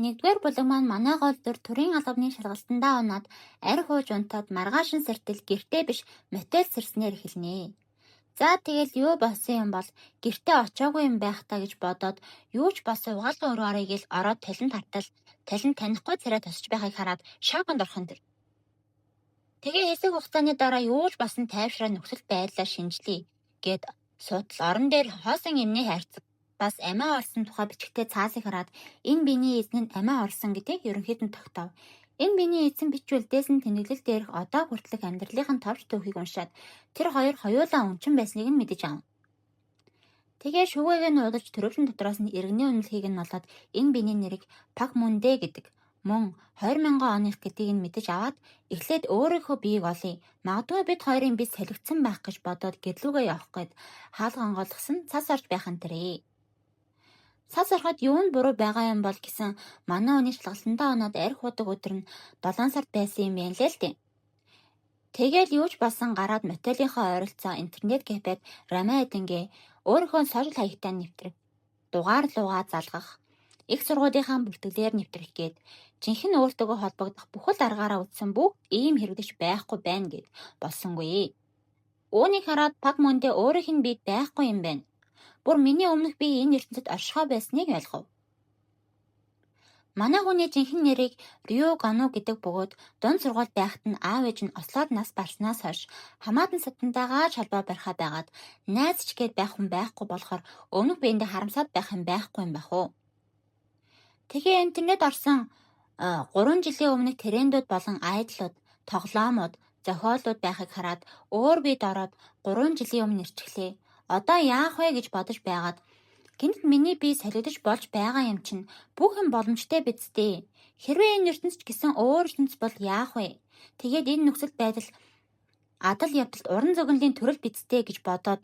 Нэгдүгээр булаг маань манай гол дүр төрийн албаны шалгалтандаа унаад арх ууж унтаад маргаашин сэртэл гэртээ биш мотель сэрснээр эхэлнэ. За тэгэл юу болсон юм бол гэртээ очоогүй юм байх та гэж бодоод юу ч болсон угаалгын өрөөрэй гэл ороод талент танихгүй царай тосч байхыг хараад шоконд орхон тэр. Тэгээ хэсэг хугацааны дараа юу ч басан тайвшраа нөхцөл байдлаа шинжлэе гэд судал орон дээр хоосон эмний хайрцаг бас амиа орсон тухай бичгтээ цаасыг хараад энэ биений эзэн нь амиа орсон гэдгийг ерөнхийдөө тогтоов. Энэ биений эзэн бичвэлдээс нь тэнэглэл дээрх одоо хүртэлх амьдралын товч түүхийг уншаад тэр хоёр хоёулаа өнчин байсныг нь мэдэж ав. Тэгээ шүгээг нь удаж төрөвчн дотроос нь иргэний үнэлгийг нь олоод энэ биений нэрийг Пак Мундэ гэдэг мөн 2000 оных гэдгийг нь мэдэж аваад эхлээд өөрийнхөө биеийг олъё. Магадгүй бид хоёрын бие солигдсон байх гэж бодоод гэрлүүгээ явах гээд хаалга онгойлгосон цас орж байх нь тэрэ. Цас ороход юу нь буруу байгаа юм бол гэсэн манай хүний шалгалтандаа оноод арх удаг өдөр нь 7 сард байсан юм байна лээ л дээ. Тэгэл юу ч болсон гараад мотелийнхоо ойролцоо интернет кафед Рамаа эдэнгээ өөрийнхөө сошиал хаягтаа нэвтрэх, дугаар луугаа залгах, их сургуулийнхаа бүртгэлээр нэвтрэх гээд жинхэнэ өөртөөгөө холбогдох бүхэл аргаараа үтсэн бүгд ийм хэрэглэж байхгүй байна гэд болсонгүй. Үүнийг хараад Пак Мундэ өөрийнх нь биед байхгүй юм байна. Бүр миний өмнөх би энэ ертөнцид оршихоо байсныг ойлгов. Манай хүний жинхэнэ нэрийг Рю Гану гэдэг бөгөөд дунд сургууль байхад нь аав ээж нь ослоод нас барснаас хойш хамаатан сатантайгаа холбоо барихаа байгаад найз ч гээд байх хүн байхгүй болохоор өмнөх биендээ харамсаад байх юм байхгүй юм байх уу. Тэгээ интернет орсон 3 жилийн өмнөх трендүүд болон айдлууд, тоглоомууд, зохиолууд байхыг хараад өөр биед ороод 3 жилийн өмнө ирчихлээ. Одоо яах вэ гэж бодож байгаад гэнэт миний бие солигдож болж байгаа юм чинь бүх юм боломжтой биз дээ. Хэрвээ энэ ертөнц гэсэн өөр ертөнц бол яах вэ? Тэгээд энэ нөхцөл байдал адал явдалд уран зөгнөлийн төрөл биз дээ гэж бодоод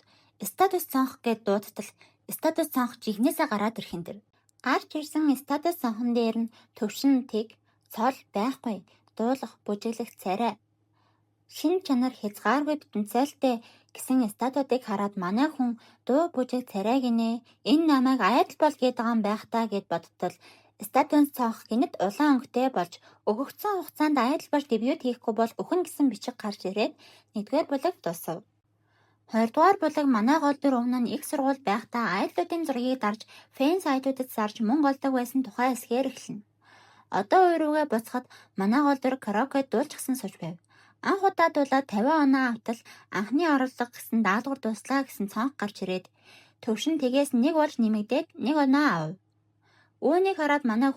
статус цонх гэд дуудтал статус цонх жигнэсээ гараад ирэх юм дэр. Гарч ирсэн статус цонхон дээр нь төвшин тэг, цол байхгүй, дуулах, бүжиглэх царай, шин чанар хязгааргүй потенциалтай гэсэн статуудыг хараад манай хүн дуу бүжиг царай гинэ энэ намайг айдал бол гээд байгаа юм байх та гэд бодтол статус цонх гинэт улаан өнгөтэй болж өгөгдсөн хугацаанд айдал болж дебют хийхгүй бол өхөн гэсэн бичиг гарч ирээд нэгдүгээр булаг дуусав. Хоёрдугаар булаг манай гол дүр өмнө нь их сургууль байхдаа айдлуудын зургийг дарж фэн сайтуудад зарж мөн голдог байсан тухай эсгээр эхэлнэ. Одоо ууруугээ буцахад манай гол дүр караокед дуулчихсан сууж байв. Анх удаа дуулаад 50 оноо автал анхны орлого гэсэн даалгавар дуслаа гэсэн цонх гарч ирээд төвшин тэгээс нэг болж нэмэгдээд 1 оноо ав. Үүнийг хараад манай